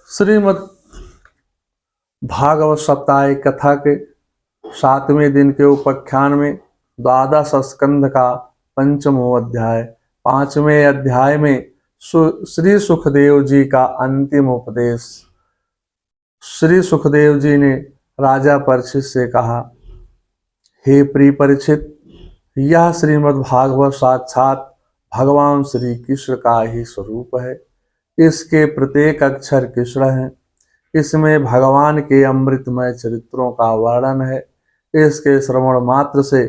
श्रीमद् भागवत सप्ताह कथा के 7वें दिन के उपाख्यान में द्वादश स्कंध का 5वां अध्याय 5वें अध्याय में श्री सुखदेव जी का अंतिम उपदेश। श्री सुखदेव जी ने राजा परीक्षित से कहा, हे प्रिय परीक्षित, यह श्रीमद् भागवत साक्षात भगवान श्री कृष्ण का ही स्वरूप है। इसके प्रत्येक अक्षर कृष्ण है। इसमें भगवान के अमृतमय चरित्रों का वर्णन है। इसके श्रवण मात्र से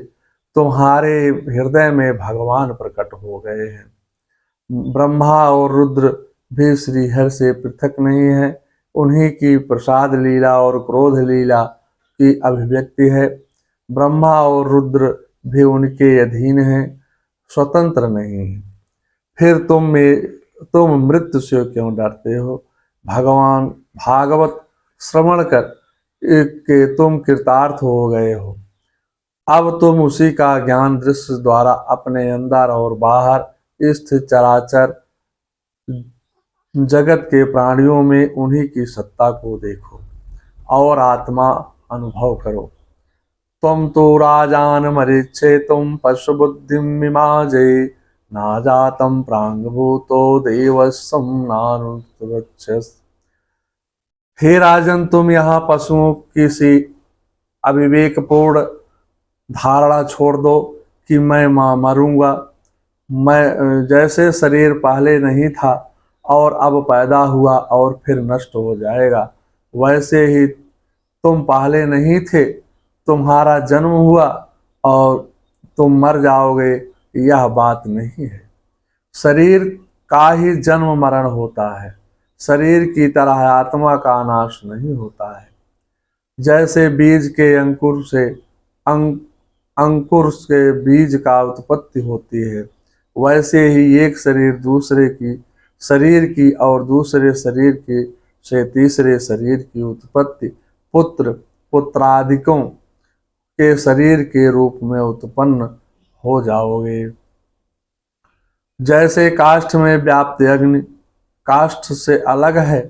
तुम्हारे हृदय में भगवान प्रकट हो गए हैं। ब्रह्मा और रुद्र भी श्री हरि से पृथक नहीं है। उन्हीं की प्रसाद लीला और क्रोध लीला की अभिव्यक्ति है। ब्रह्मा और रुद्र भी उनके अधीन हैं, स्वतंत्र नहीं है। फिर तुम मृत्यु से क्यों डरते हो? भगवान भागवत श्रवण कर के तुम कृतार्थ हो गए हो। अब तुम उसी का ज्ञान दृश्य द्वारा अपने अंदर और बाहर स्थित चराचर जगत के प्राणियों में उन्हीं की सत्ता को देखो और आत्मा अनुभव करो। तुम तो राजान मरीचे तुम पशु बुद्धि मिमाजे ना जातम प्रांगभूतो देवस्सम नानुवक्षस। हे राजन, तुम यहाँ पशुओं की सी अविवेकपूर्ण धारणा छोड़ दो कि मैं मरूंगा। मैं जैसे शरीर पहले नहीं था और अब पैदा हुआ और फिर नष्ट हो जाएगा, वैसे ही तुम पहले नहीं थे, तुम्हारा जन्म हुआ और तुम मर जाओगे। यह बात नहीं है। शरीर का ही जन्म मरण होता है। शरीर की तरह आत्मा का नाश नहीं होता है। जैसे बीज के अंकुर से अंकुर से बीज का उत्पत्ति होती है, वैसे ही एक शरीर की और दूसरे शरीर की से तीसरे शरीर की उत्पत्ति पुत्र पुत्रादिकों के शरीर के रूप में उत्पन्न हो जाओगे। जैसे काष्ठ में व्याप्त अग्नि काष्ठ से अलग है,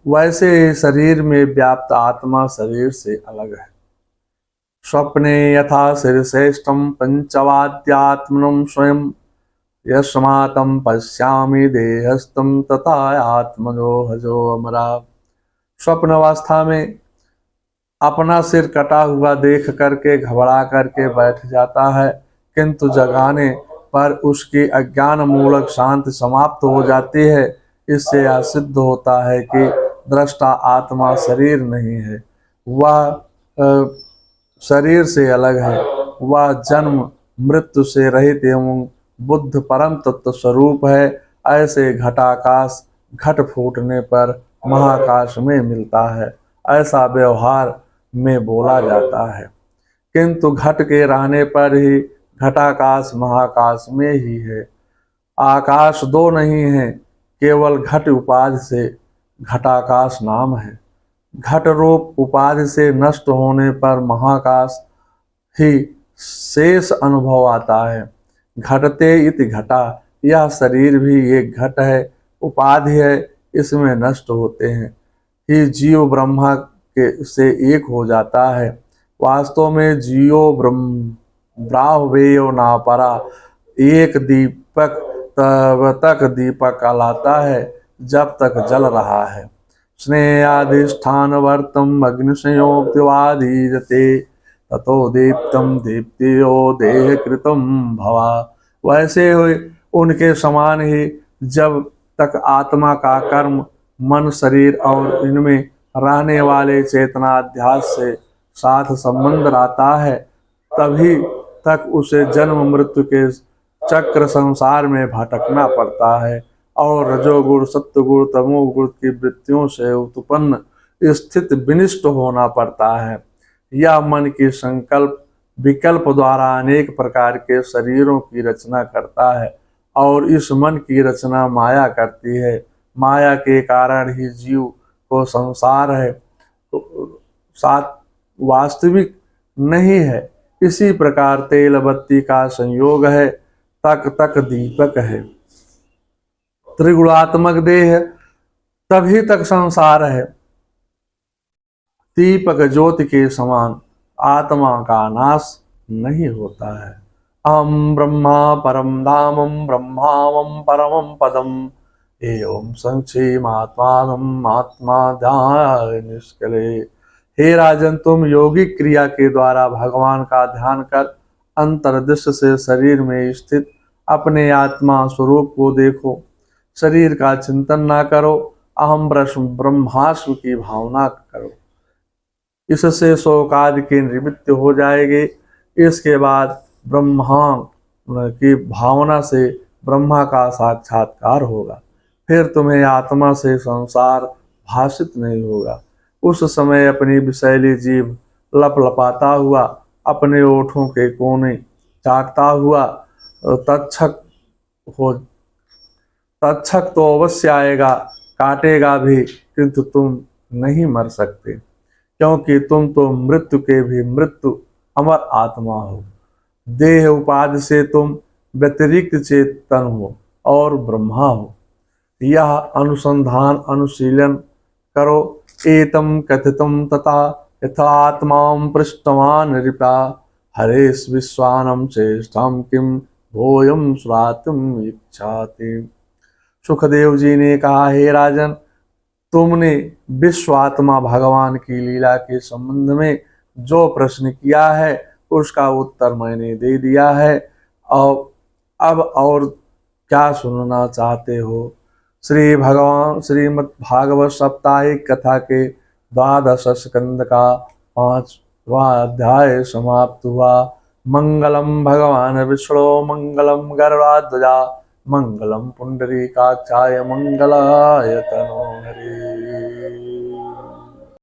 वैसे ही शरीर में व्याप्त आत्मा शरीर से अलग है। स्वप्ने यथा शीर्षेष्टम पंचवाद्यात्मनं स्वयं यस्मातं पश्यामि देहस्थं तथा आत्मनो हजो अमरा। स्वप्न अवस्था में अपना सिर कटा हुआ देख करके घबरा करके बैठ जाता है, किंतु जगाने पर उसकी अज्ञान मूलक शांति समाप्त हो जाती है। इससे यह सिद्ध होता है कि दृष्टा आत्मा शरीर नहीं है, वह शरीर से अलग है। वह जन्म मृत्यु से रहित एवं बुद्ध परम तत्व स्वरूप है। ऐसे घटाकाश घट फूटने पर महाकाश में मिलता है, ऐसा व्यवहार में बोला जाता है, किंतु घट के रहने पर ही घटाकाश महाकाश में ही है। आकाश दो नहीं है, केवल घट उपाधि से घटाकाश नाम है। घट रूप उपाधि से नष्ट होने पर महाकाश ही शेष अनुभव आता है। घटते इति घटा, यह शरीर भी एक घट है, उपाधि है, इसमें नष्ट होते हैं ही जीव ब्रह्मा के से एक हो जाता है। वास्तव में जीवो ब्राह्वेयो ना परा, एक दीपक तब तक दीपक कहलाता है जब तक जल रहा है। स्नेहाधिष्ठान वर्तम अग्निशयोक्तिवादीजते ततो दीप्तम दीप्तियो देह कृतम भवा। वैसे हुए उनके समान ही जब तक आत्मा का कर्म मन शरीर और इनमें रहने वाले चेतनाध्यास से साथ संबंध रहता है, तभी तक उसे जन्म मृत्यु के चक्र संसार में भटकना पड़ता है और रजोगुण सत्वगुण तमोगुण की वृत्तियों से उत्पन्न स्थित विनिष्ट होना पड़ता है। यह मन की संकल्प विकल्प द्वारा अनेक प्रकार के शरीरों की रचना करता है और इस मन की रचना माया करती है। माया के कारण ही जीव को संसार है, तो साथ वास्तविक नहीं है। इसी प्रकार तेल बत्ती का संयोग है, तक तक दीपक है। त्रिगुणात्मक देह तभी तक संसार है। दीपक ज्योति के समान आत्मा का नाश नहीं होता है। अहम ब्रह्मा परम धामम ब्रह्मावम परमम पदम एवं संक्षेमात्मानम आत्मा ध्यान निष्कले। हे राजन, तुम योगिक क्रिया के द्वारा भगवान का ध्यान कर अंतर्दृष्टि से शरीर में स्थित अपने आत्मा स्वरूप को देखो। शरीर का चिंतन ना करो, अहम ब्रह्मास्म की भावना करो। इससे शोक आदि की निवृत्ति हो जाएगी। इसके बाद ब्रह्मा की भावना से ब्रह्मा का साक्षात्कार होगा। फिर तुम्हें आत्मा से संसार भाषित नहीं होगा। उस समय अपनी विषैली जीभ लपलपाता हुआ, अपने ओठों के कोने चाटता हुआ तक्षक हो तक्षक तो अवश्य आएगा, काटेगा भी, किंतु तुम नहीं मर सकते, क्योंकि तुम तो मृत्यु के भी मृत्यु अमर आत्मा हो। देह उपाधि से तुम व्यतिरिक्त चेतन हो और ब्रह्मा हो। यह अनुसंधान अनुशीलन करो। एतम कथितम तथा यथात्मा पृष्ठवान नृपा हरेश विश्वानम चेष्टम किम भोयम श्रातुम इच्छाति। सुखदेव जी ने कहा, हे राजन, तुमने विश्वात्मा भगवान की लीला के संबंध में जो प्रश्न किया है उसका उत्तर मैंने दे दिया है। और अब और क्या सुनना चाहते हो? श्रीमद् भागवत साप्ताहिक कथा के 12 स्कंद का 5वां अध्याय समाप्त हुआ। मंगलम भगवान विष्णु मंगलम गरुड़ध्वजा मंगलम पुंडरीकाक्षाय मंगलाय तनोहरि।